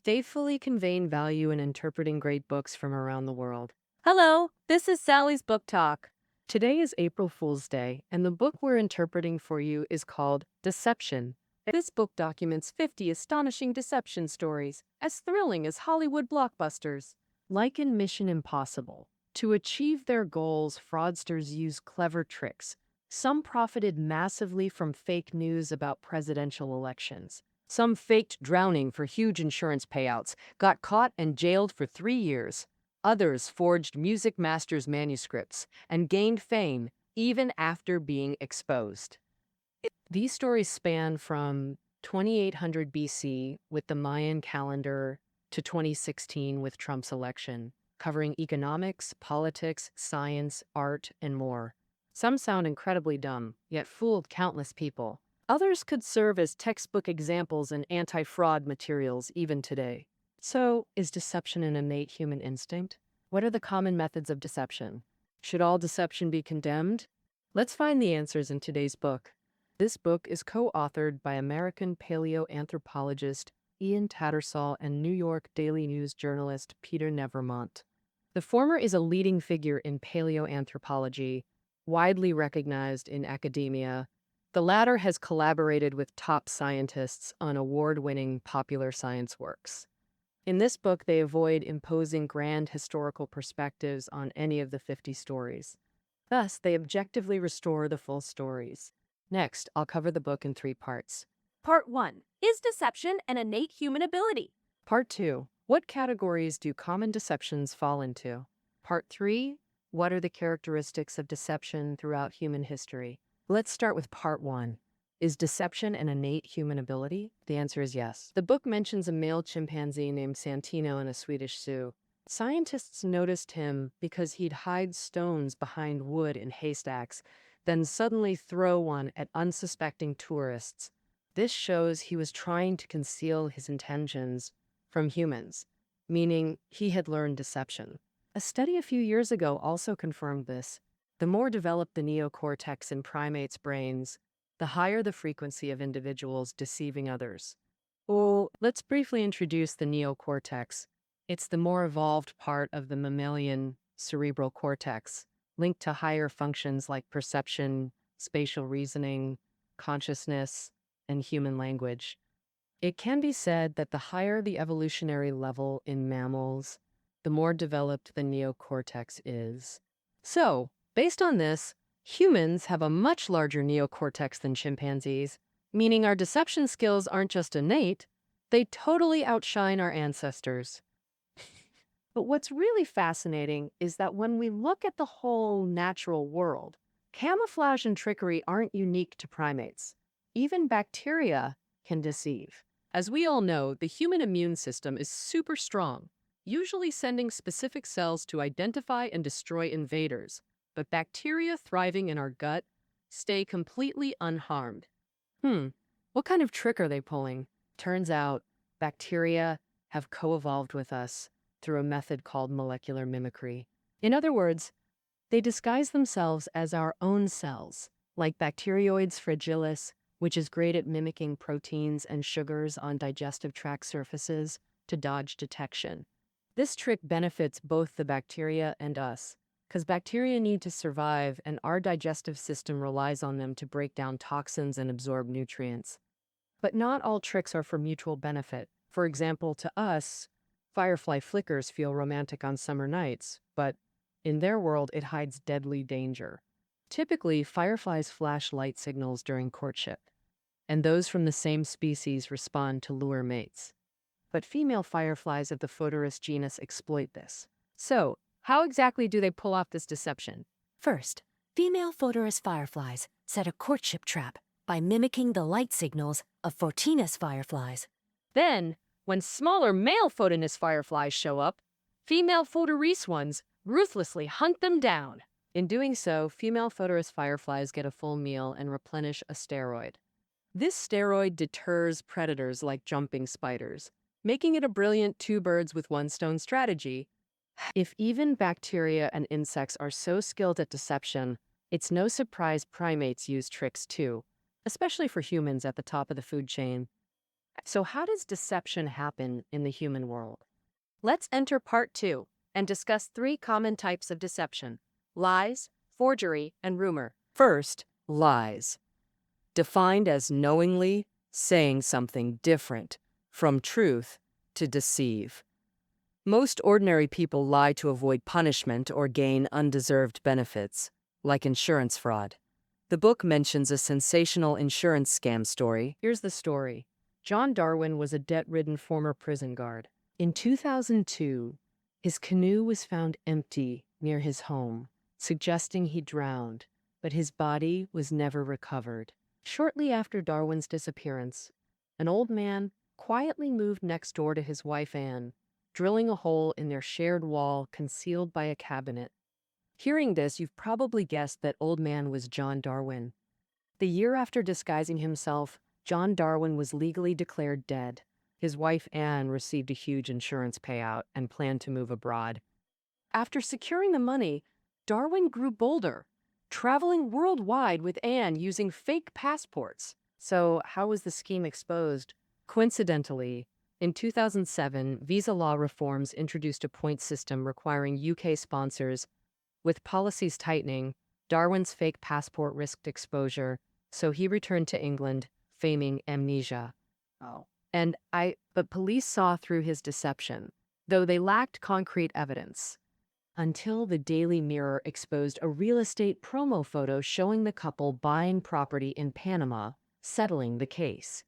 faithfully conveying value in interpreting great books from around the world. Hello, this is Sally's Book Talk. Today is April Fool's Day, and the book we're interpreting for you is called Deception. This book documents 50 astonishing deception stories, as thrilling as Hollywood blockbusters. Like in Mission Impossible, to achieve their goals, fraudsters use clever tricks. Some profited massively from fake news about presidential elections. Some faked drowning for huge insurance payouts, got caught and jailed for 3 years. Others forged music masters' manuscripts and gained fame even after being exposed. These stories span from 2800 BC with the Mayan calendar to 2016 with Trump's election, covering economics, politics, science, art, and more. Some sound incredibly dumb, yet fooled countless people. Others could serve as textbook examples and anti-fraud materials even today. So, is deception an innate human instinct? What are the common methods of deception? Should all deception be condemned? Let's find the answers in today's book. This book is co-authored by American paleoanthropologist Ian Tattersall and New York Daily News journalist Peter Nevermont. The former is a leading figure in paleoanthropology, widely recognized in academia. The latter has collaborated with top scientists on award-winning popular science works. In this book, they avoid imposing grand historical perspectives on any of the 50 stories. Thus, they objectively restore the full stories. Next, I'll cover the book in 3 parts. Part 1. Is deception an innate human ability? Part 2. What categories do common deceptions fall into? Part 3. What are the characteristics of deception throughout human history? Let's start with Part 1. Is deception an innate human ability? The answer is yes. The book mentions a male chimpanzee named Santino and a Swedish Sioux. Scientists noticed him because he'd hide stones behind wood in haystacks, then suddenly throw one at unsuspecting tourists. This shows he was trying to conceal his intentions from humans, meaning he had learned deception. A study a few years ago also confirmed this. The more developed the neocortex in primates' brains, the higher the frequency of individuals deceiving others. Well, let's briefly introduce the neocortex. It's the more evolved part of the mammalian cerebral cortex, linked to higher functions like perception, spatial reasoning, consciousness, and human language. It can be said that the higher the evolutionary level in mammals, the more developed the neocortex is. So, based on this, humans have a much larger neocortex than chimpanzees, meaning our deception skills aren't just innate, they totally outshine our ancestors. But what's really fascinating is that when we look at the whole natural world, camouflage and trickery aren't unique to primates. Even bacteria can deceive. As we all know, the human immune system is super strong, usually sending specific cells to identify and destroy invaders. But bacteria thriving in our gut stay completely unharmed. What kind of trick are they pulling? Turns out, bacteria have co-evolved with us through a method called molecular mimicry. In other words, they disguise themselves as our own cells, like Bacteroides fragilis, which is great at mimicking proteins and sugars on digestive tract surfaces to dodge detection. This trick benefits both the bacteria and us, because bacteria need to survive and our digestive system relies on them to break down toxins and absorb nutrients. But not all tricks are for mutual benefit. For example, to us, firefly flickers feel romantic on summer nights, but in their world, it hides deadly danger. Typically, fireflies flash light signals during courtship, and those from the same species respond to lure mates. But female fireflies of the Photorus genus exploit this. So, how exactly do they pull off this deception? First, female Photorus fireflies set a courtship trap by mimicking the light signals of Fortinus fireflies. Then, when smaller male Photinus fireflies show up, female Photorus ones ruthlessly hunt them down. In doing so, female Photorus fireflies get a full meal and replenish a steroid. This steroid deters predators like jumping spiders, making it a brilliant two birds with one stone strategy. If even bacteria and insects are so skilled at deception, it's no surprise primates use tricks too, especially for humans at the top of the food chain. So, how does deception happen in the human world? Let's enter part two and discuss three common types of deception: lies, forgery, and rumor. First, lies, defined as knowingly saying something different from truth to deceive. Most ordinary people lie to avoid punishment or gain undeserved benefits, like insurance fraud. The book mentions a sensational insurance scam story. Here's the story. John Darwin was a debt-ridden former prison guard. In 2002, his canoe was found empty near his home, suggesting he drowned, but his body was never recovered. Shortly after Darwin's disappearance, an old man quietly moved next door to his wife Anne, drilling a hole in their shared wall concealed by a cabinet. Hearing this, you've probably guessed that old man was John Darwin. The year after disguising himself, John Darwin was legally declared dead. His wife Anne received a huge insurance payout and planned to move abroad. After securing the money, Darwin grew bolder, traveling worldwide with Anne using fake passports. So, how was the scheme exposed? Coincidentally, in 2007, visa law reforms introduced a point system requiring UK sponsors. With policies tightening, Darwin's fake passport risked exposure, so he returned to England, feigning amnesia. Oh. But police saw through his deception, though they lacked concrete evidence. Until the Daily Mirror exposed a real estate promo photo showing the couple buying property in Panama, settling the case.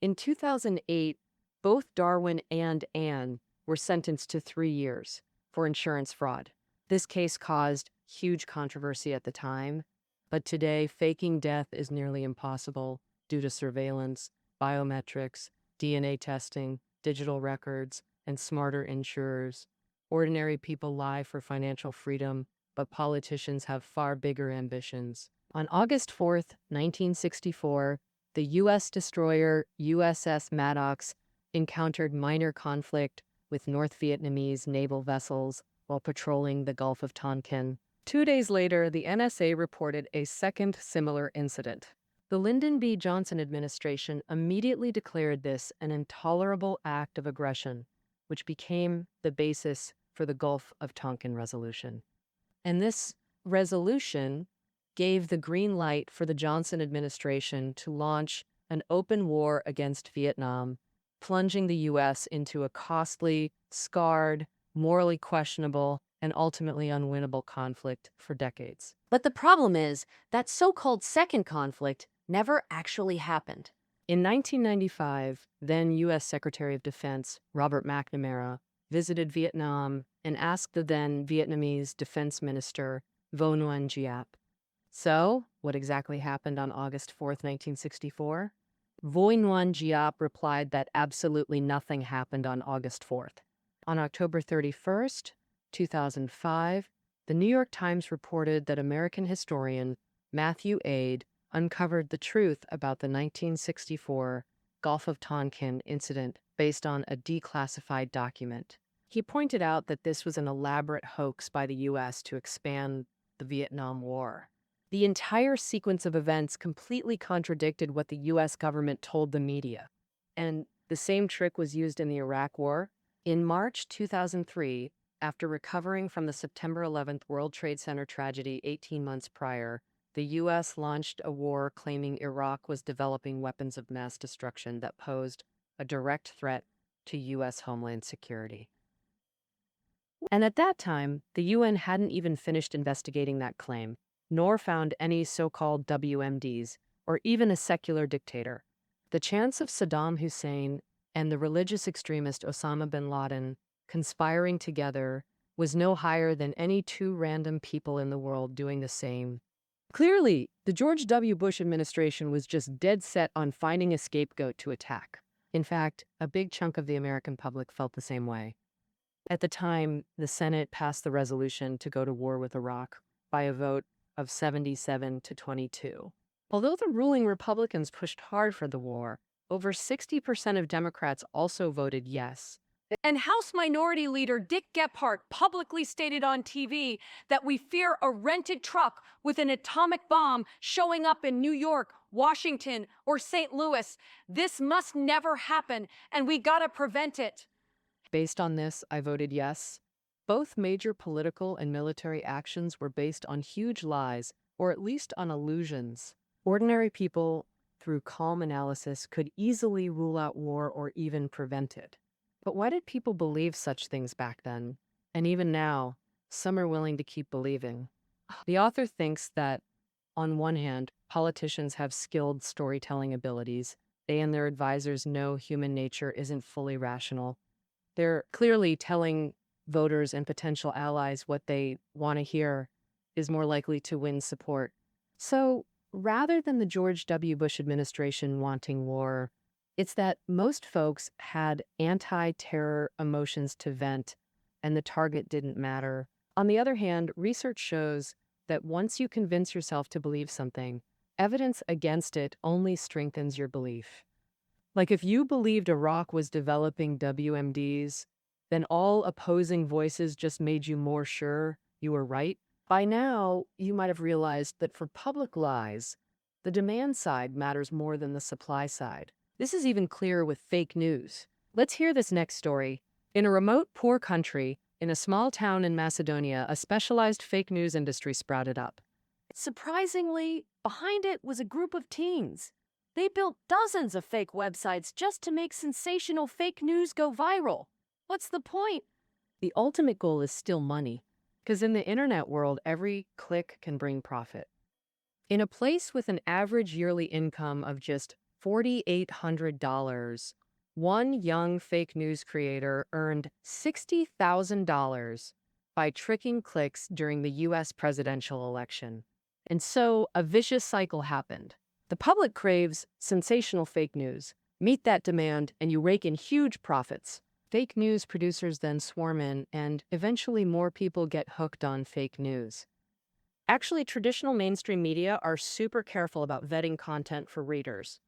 In 2008, both Darwin and Anne were sentenced to 3 years for insurance fraud. This case caused huge controversy at the time, but today faking death is nearly impossible due to surveillance, biometrics, DNA testing, digital records, and smarter insurers. Ordinary people lie for financial freedom, but politicians have far bigger ambitions. On August 4th, 1964, the U.S. destroyer USS Maddox encountered minor conflict with North Vietnamese naval vessels while patrolling the Gulf of Tonkin. 2 days later, the NSA reported a second similar incident. The Lyndon B. Johnson administration immediately declared this an intolerable act of aggression, which became the basis for the Gulf of Tonkin resolution. And this resolution gave the green light for the Johnson administration to launch an open war against Vietnam, plunging the U.S. into a costly, scarred, morally questionable, and ultimately unwinnable conflict for decades. But the problem is that so-called second conflict never actually happened. In 1995, then U.S. Secretary of Defense Robert McNamara visited Vietnam and asked the then Vietnamese Defense Minister Vo Nguyen Giap. So, what exactly happened on August 4th, 1964? Vo Nguyen Giap replied that absolutely nothing happened on August 4th. On October 31st, 2005, the New York Times reported that American historian Matthew Aid uncovered the truth about the 1964 Gulf of Tonkin incident based on a declassified document. He pointed out that this was an elaborate hoax by the U.S. to expand the Vietnam War. The entire sequence of events completely contradicted what the U.S. government told the media. And the same trick was used in the Iraq War. In March 2003, after recovering from the September 11th World Trade Center tragedy 18 months prior, the U.S. launched a war claiming Iraq was developing weapons of mass destruction that posed a direct threat to U.S. homeland security. And at that time, the UN hadn't even finished investigating that claim, nor found any so-called WMDs, or even a secular dictator. The chance of Saddam Hussein and the religious extremist Osama bin Laden conspiring together was no higher than any two random people in the world doing the same. Clearly, the George W. Bush administration was just dead set on finding a scapegoat to attack. In fact, a big chunk of the American public felt the same way. At the time, the Senate passed the resolution to go to war with Iraq by a vote of 77 to 22. Although the ruling Republicans pushed hard for the war, over 60% of Democrats also voted yes, And House Minority Leader Dick Gephardt publicly stated on TV that we fear a rented truck with an atomic bomb showing up in New York, Washington, or St. Louis. This must never happen, and we gotta prevent it. Based on this, I voted yes. Both major political and military actions were based on huge lies, or at least on illusions. Ordinary people, through calm analysis, could easily rule out war or even prevent it. But why did people believe such things back then? And even now, some are willing to keep believing. The author thinks that, on one hand, politicians have skilled storytelling abilities. They and their advisors know human nature isn't fully rational. They're clearly telling voters and potential allies what they want to hear is more likely to win support. So rather than the George W. Bush administration wanting war, it's that most folks had anti-terror emotions to vent and the target didn't matter. On the other hand, research shows that once you convince yourself to believe something, evidence against it only strengthens your belief. Like if you believed Iraq was developing WMDs, then all opposing voices just made you more sure you were right. By now, you might have realized that for public lies, the demand side matters more than the supply side. This is even clearer with fake news. Let's hear this next story. In a remote, poor country, in a small town in Macedonia, a specialized fake news industry sprouted up. Surprisingly, behind it was a group of teens. They built dozens of fake websites just to make sensational fake news go viral. What's the point? The ultimate goal is still money, because in the internet world, every click can bring profit. In a place with an average yearly income of just $4,800, one young fake news creator earned $60,000 by tricking clicks during the US presidential election. And so a vicious cycle happened. The public craves sensational fake news. Meet that demand, and you rake in huge profits. Fake news producers then swarm in, and eventually more people get hooked on fake news. Actually, traditional mainstream media are super careful about vetting content for readers.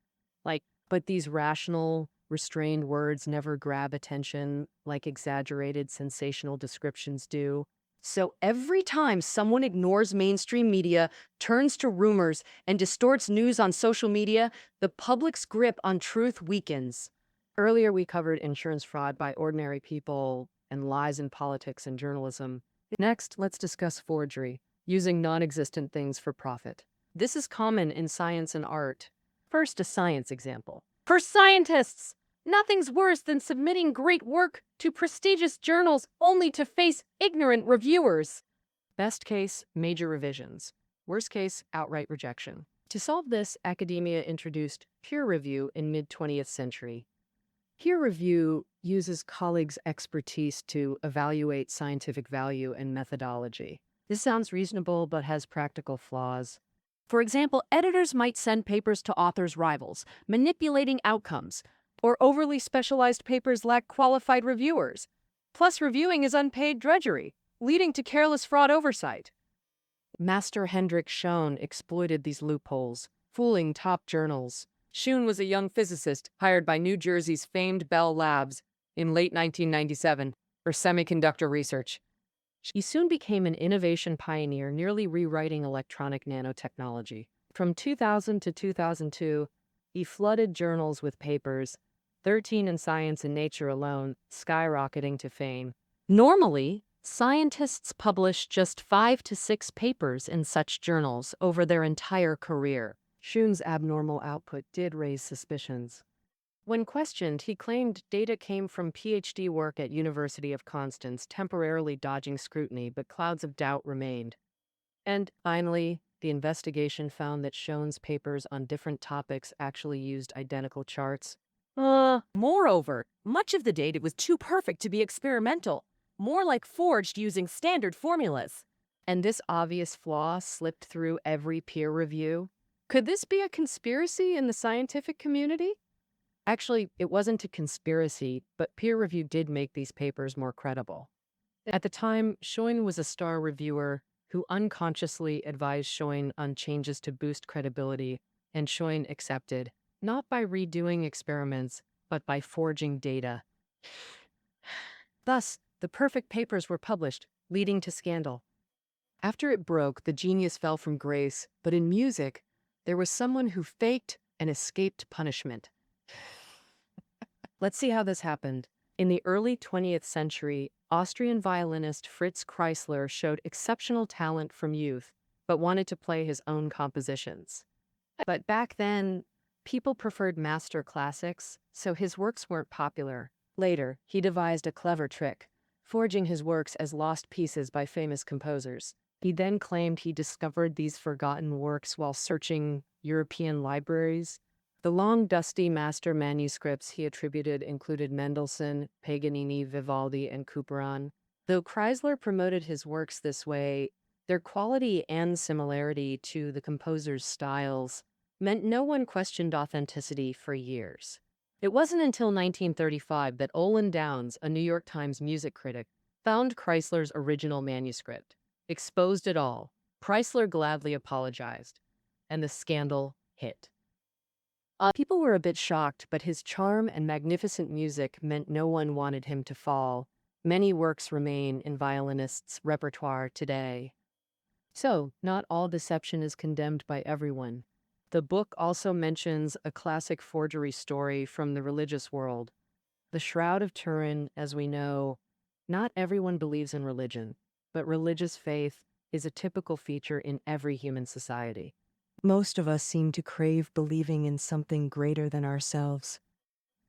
But these rational, restrained words never grab attention like exaggerated, sensational descriptions do. So every time someone ignores mainstream media, turns to rumors, and distorts news on social media, the public's grip on truth weakens. Earlier, we covered insurance fraud by ordinary people and lies in politics and journalism. Next, let's discuss forgery, using non-existent things for profit. This is common in science and art. First, a science example. For scientists, nothing's worse than submitting great work to prestigious journals only to face ignorant reviewers. Best case, major revisions. Worst case, outright rejection. To solve this, academia introduced peer review in mid-20th century. Peer review uses colleagues' expertise to evaluate scientific value and methodology. This sounds reasonable but has practical flaws. For example, editors might send papers to authors' rivals, manipulating outcomes, or overly specialized papers lack qualified reviewers. Plus, reviewing is unpaid drudgery, leading to careless fraud oversight. Master Hendrik Schoen exploited these loopholes, fooling top journals. Schoen was a young physicist hired by New Jersey's famed Bell Labs in late 1997 for semiconductor research. He soon became an innovation pioneer, nearly rewriting electronic nanotechnology. From 2000 to 2002, he flooded journals with papers, 13 in Science and Nature alone, skyrocketing to fame. Normally, scientists publish just 5 to 6 papers in such journals over their entire career. Schoen's abnormal output did raise suspicions. When questioned, he claimed data came from PhD work at University of Constance, temporarily dodging scrutiny, but clouds of doubt remained. And finally, the investigation found that Schoen's papers on different topics actually used identical charts. Moreover, much of the data was too perfect to be experimental, more like forged using standard formulas. And this obvious flaw slipped through every peer review. Could this be a conspiracy in the scientific community? Actually, it wasn't a conspiracy, but peer review did make these papers more credible. At the time, Schoen was a star reviewer who unconsciously advised Schoen on changes to boost credibility, and Schoen accepted, not by redoing experiments, but by forging data. Thus, the perfect papers were published, leading to scandal. After it broke, the genius fell from grace, but in music, there was someone who faked and escaped punishment. Let's see how this happened. In the early 20th century, Austrian violinist Fritz Kreisler showed exceptional talent from youth, but wanted to play his own compositions. But back then, people preferred master classics, so his works weren't popular. Later, he devised a clever trick, forging his works as lost pieces by famous composers. He then claimed he discovered these forgotten works while searching European libraries. The long, dusty master manuscripts he attributed included Mendelssohn, Paganini, Vivaldi, and Couperin. Though Kreisler promoted his works this way, their quality and similarity to the composer's styles meant no one questioned authenticity for years. It wasn't until 1935 that Olin Downs, a New York Times music critic, found Kreisler's original manuscript. Exposed it all, Kreisler gladly apologized, and the scandal hit. People were a bit shocked, but his charm and magnificent music meant no one wanted him to fall. Many works remain in violinists' repertoire today. So, not all deception is condemned by everyone. The book also mentions a classic forgery story from the religious world. The Shroud of Turin, as we know, not everyone believes in religion, but religious faith is a typical feature in every human society. Most of us seem to crave believing in something greater than ourselves.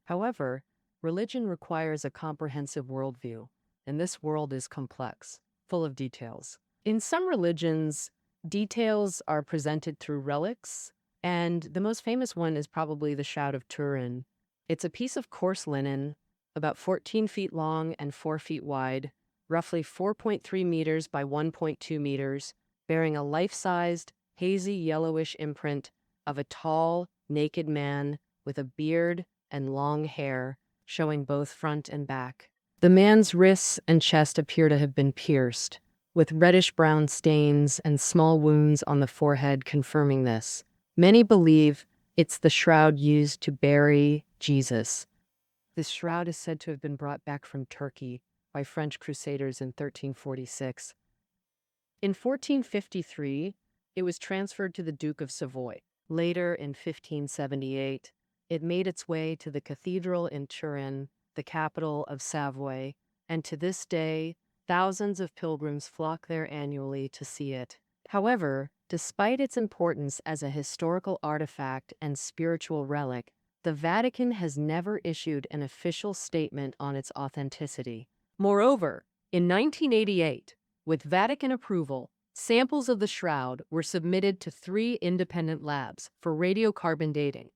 However, religion requires a comprehensive worldview, and this world is complex, full of details. In some religions, details are presented through relics, and the most famous one is probably the Shroud of Turin. It's a piece of coarse linen, about 14 feet long and 4 feet wide, roughly 4.3 meters by 1.2 meters, bearing a life-sized, hazy yellowish imprint of a tall, naked man with a beard and long hair, showing both front and back. The man's wrists and chest appear to have been pierced, with reddish-brown stains and small wounds on the forehead confirming this. Many believe it's the shroud used to bury Jesus. This shroud is said to have been brought back from Turkey by French crusaders in 1346. In 1453, it was transferred to the Duke of Savoy. Later, in 1578, it made its way to the cathedral in Turin, the capital of Savoy, and to this day, thousands of pilgrims flock there annually to see it. However, despite its importance as a historical artifact and spiritual relic, the Vatican has never issued an official statement on its authenticity. Moreover, in 1988, with Vatican approval, samples of the shroud were submitted to 3 independent labs for radiocarbon dating.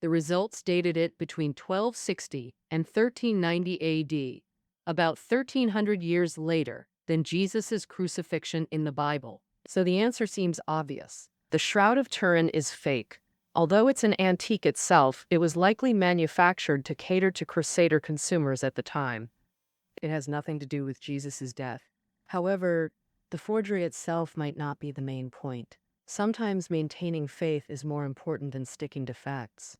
The results dated it between 1260 and 1390 AD, about 1300 years later than Jesus' crucifixion in the Bible. So the answer seems obvious. The Shroud of Turin is fake. Although it's an antique itself, it was likely manufactured to cater to Crusader consumers at the time. It has nothing to do with Jesus' death. However, the forgery itself might not be the main point. Sometimes maintaining faith is more important than sticking to facts.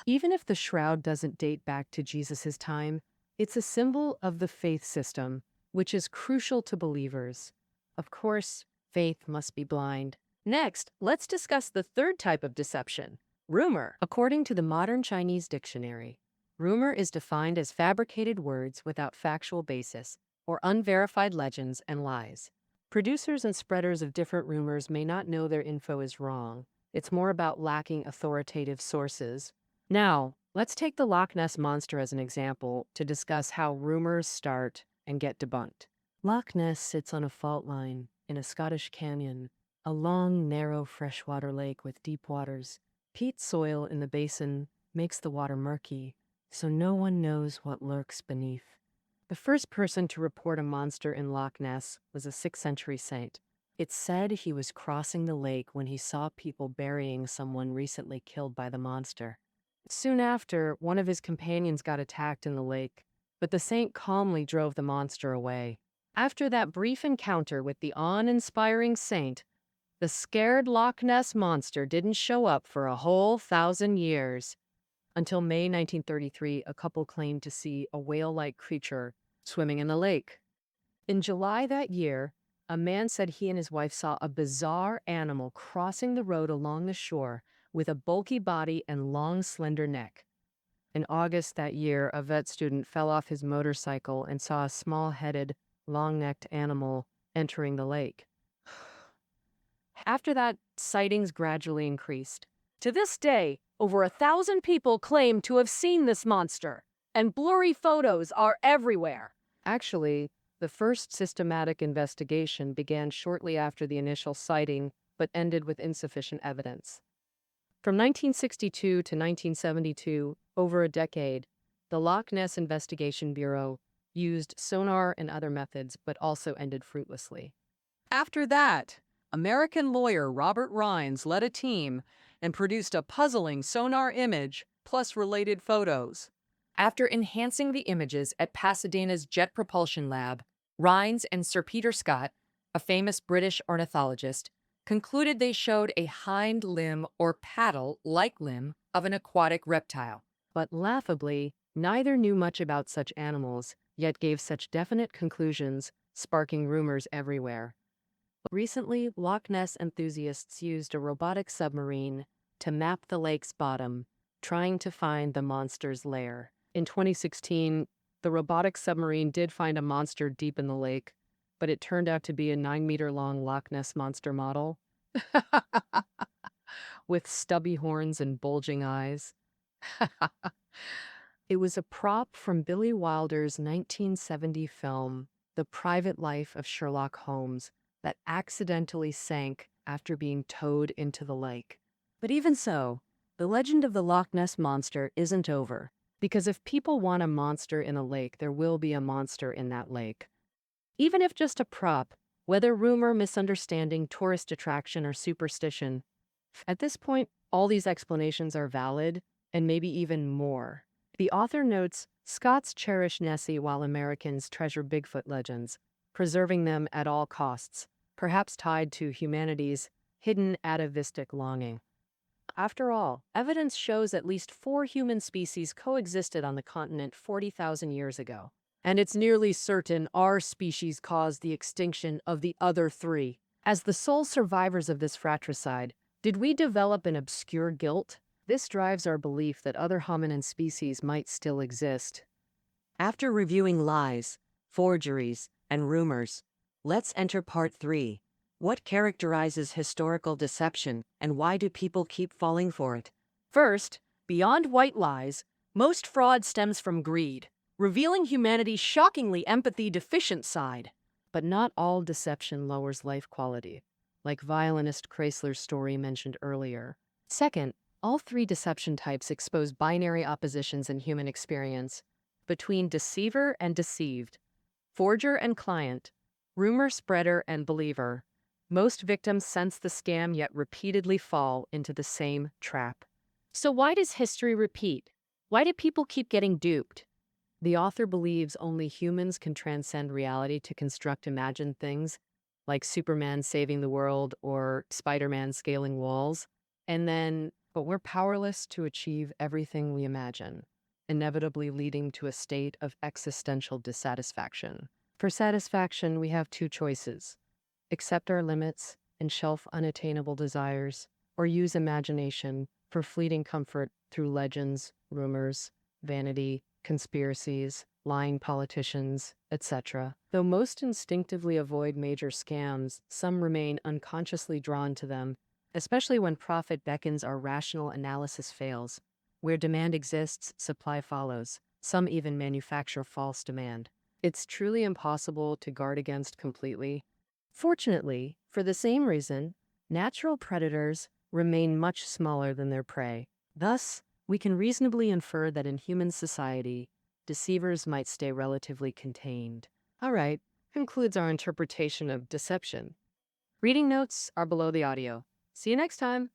Even if the shroud doesn't date back to Jesus' time, it's a symbol of the faith system, which is crucial to believers. Of course, faith must be blind. Next, let's discuss the third type of deception, rumor. According to the Modern Chinese Dictionary, rumor is defined as fabricated words without factual basis or unverified legends and lies. Producers and spreaders of different rumors may not know their info is wrong. It's more about lacking authoritative sources. Now, let's take the Loch Ness Monster as an example to discuss how rumors start and get debunked. Loch Ness sits on a fault line in a Scottish canyon, a long, narrow freshwater lake with deep waters. Peat soil in the basin makes the water murky, so no one knows what lurks beneath. The first person to report a monster in Loch Ness was a 6th century saint. It's said he was crossing the lake when he saw people burying someone recently killed by the monster. Soon after, one of his companions got attacked in the lake, but the saint calmly drove the monster away. After that brief encounter with the awe-inspiring saint, the scared Loch Ness Monster didn't show up for a whole 1,000 years. Until May 1933, a couple claimed to see a whale-like creature swimming in the lake. In July that year, a man said he and his wife saw a bizarre animal crossing the road along the shore with a bulky body and long, slender neck. In August that year, a vet student fell off his motorcycle and saw a small-headed, long-necked animal entering the lake. After that, sightings gradually increased. To this day, over 1,000 people claim to have seen this monster, and blurry photos are everywhere. Actually, the first systematic investigation began shortly after the initial sighting, but ended with insufficient evidence. From 1962 to 1972, over a decade, the Loch Ness Investigation Bureau used sonar and other methods, but also ended fruitlessly. After that, American lawyer Robert Rines led a team and produced a puzzling sonar image plus related photos. After enhancing the images at Pasadena's Jet Propulsion Lab, Rines and Sir Peter Scott, a famous British ornithologist, concluded they showed a hind limb or paddle-like limb of an aquatic reptile. But laughably, neither knew much about such animals, yet gave such definite conclusions, sparking rumors everywhere. Recently, Loch Ness enthusiasts used a robotic submarine to map the lake's bottom, trying to find the monster's lair. In 2016, the robotic submarine did find a monster deep in the lake, but it turned out to be a 9-meter-long Loch Ness monster model with stubby horns and bulging eyes. It was a prop from Billy Wilder's 1970 film, The Private Life of Sherlock Holmes, that accidentally sank after being towed into the lake. But even so, the legend of the Loch Ness Monster isn't over, because if people want a monster in a lake, there will be a monster in that lake. Even if just a prop, whether rumor, misunderstanding, tourist attraction, or superstition, at this point, all these explanations are valid, and maybe even more. The author notes, Scots cherish Nessie while Americans treasure Bigfoot legends, preserving them at all costs, perhaps tied to humanity's hidden atavistic longing. After all, evidence shows at least 4 human species coexisted on the continent 40,000 years ago. And it's nearly certain our species caused the extinction of the other 3. As the sole survivors of this fratricide, did we develop an obscure guilt? This drives our belief that other hominin species might still exist. After reviewing lies, forgeries, and rumors, let's enter part 3. What characterizes historical deception, and why do people keep falling for it? First, beyond white lies, most fraud stems from greed, revealing humanity's shockingly empathy-deficient side. But not all deception lowers life quality, like violinist Chrysler's story mentioned earlier. Second, all 3 deception types expose binary oppositions in human experience between deceiver and deceived, forger and client, rumor spreader and believer. Most victims sense the scam yet repeatedly fall into the same trap. So why does history repeat? Why do people keep getting duped? The author believes only humans can transcend reality to construct imagined things, like Superman saving the world or Spider-Man scaling walls. But we're powerless to achieve everything we imagine, inevitably leading to a state of existential dissatisfaction. For satisfaction, we have 2 choices: accept our limits and shelf unattainable desires, or use imagination for fleeting comfort through legends, rumors, vanity, conspiracies, lying politicians, etc. Though most instinctively avoid major scams, some remain unconsciously drawn to them, especially when profit beckons or rational analysis fails. Where demand exists, supply follows. Some even manufacture false demand. It's truly impossible to guard against completely. Fortunately, for the same reason, natural predators remain much smaller than their prey. Thus, we can reasonably infer that in human society, deceivers might stay relatively contained. All right, concludes our interpretation of deception. Reading notes are below the audio. See you next time.